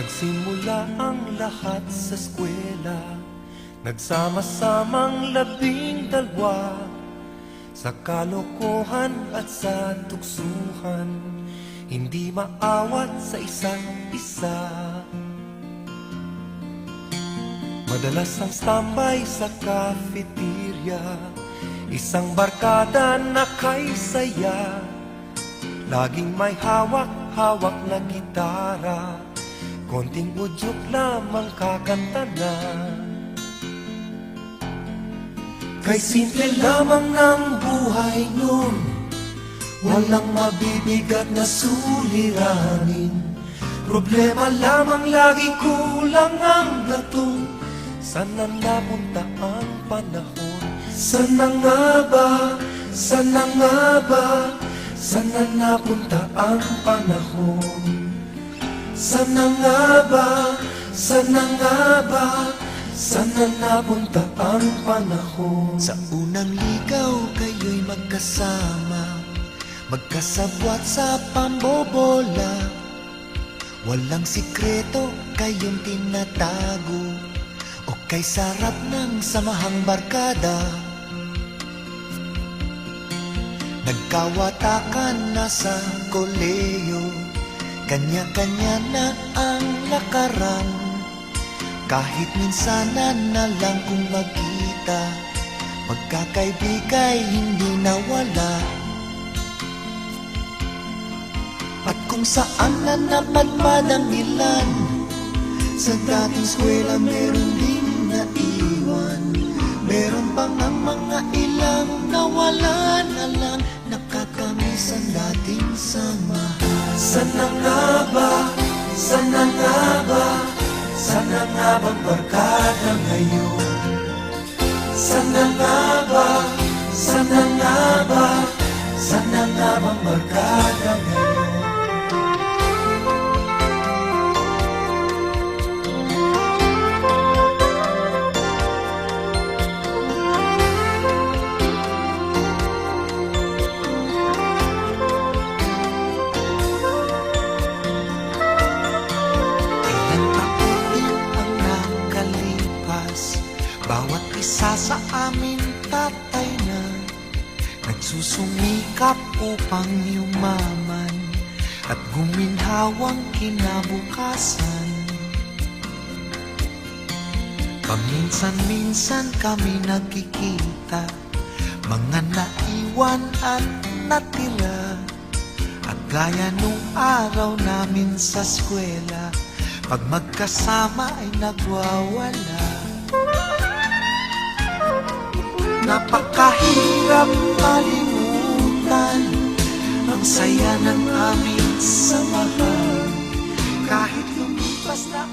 Nagsimula ang lahat sa eskwela, nagsama-samang 12, sa kalokohan at sa tuksuhan, hindi maawat sa isa't isa. Madalas ang standby sa cafeteria, isang barkada na kay saya, laging may hawak-hawak na gitara, konting udyok lamang kakanta na. Kay simple lamang ng buhay nun, walang mabibigat na suliranin. Problema lamang lagi, kulang ang gatong. Saan na napunta ang panahon? Saan na nga ba? Saan na nga ba? Saan na napunta ang panahon? Saan na nga ba? Saan na nga ba? Saan na napunta ang panahon? Sa unang ligaw kayo'y magkasama, magkasabwat sa pambobola. Walang sikreto kayong tinatago, o kay sarap ng samahang barkada. Nagkawatakan na sa koleyo, kanya-kanya na ang lakaran. Kahit minsanan na lang kung magkita, magkakaibigay hindi nawala. At kung saan na napadpad ang ilan, sa dating eskwela meron din naiwan. Meron pang ang mga ilang nawala na lang, nakakamiss ang dating samahan. Saan na nga ba? Saan na nga ba? Saan na nga bang barkada ngayon? Saan na nga ba? Saan na nga ba? Saan na nga bang barkada ngayon? Bawat isa sa amin tatay na, nagsusumikap upang yumaman at guminhawang kinabukasan. Paminsan-minsan kami nagkikita, mga naiwan at natira, at gaya nung araw namin sa eskwela, pag magkasama ay nagwawala. Napakahirap malimutan ang saya ng aming samahan, kahit lumipas na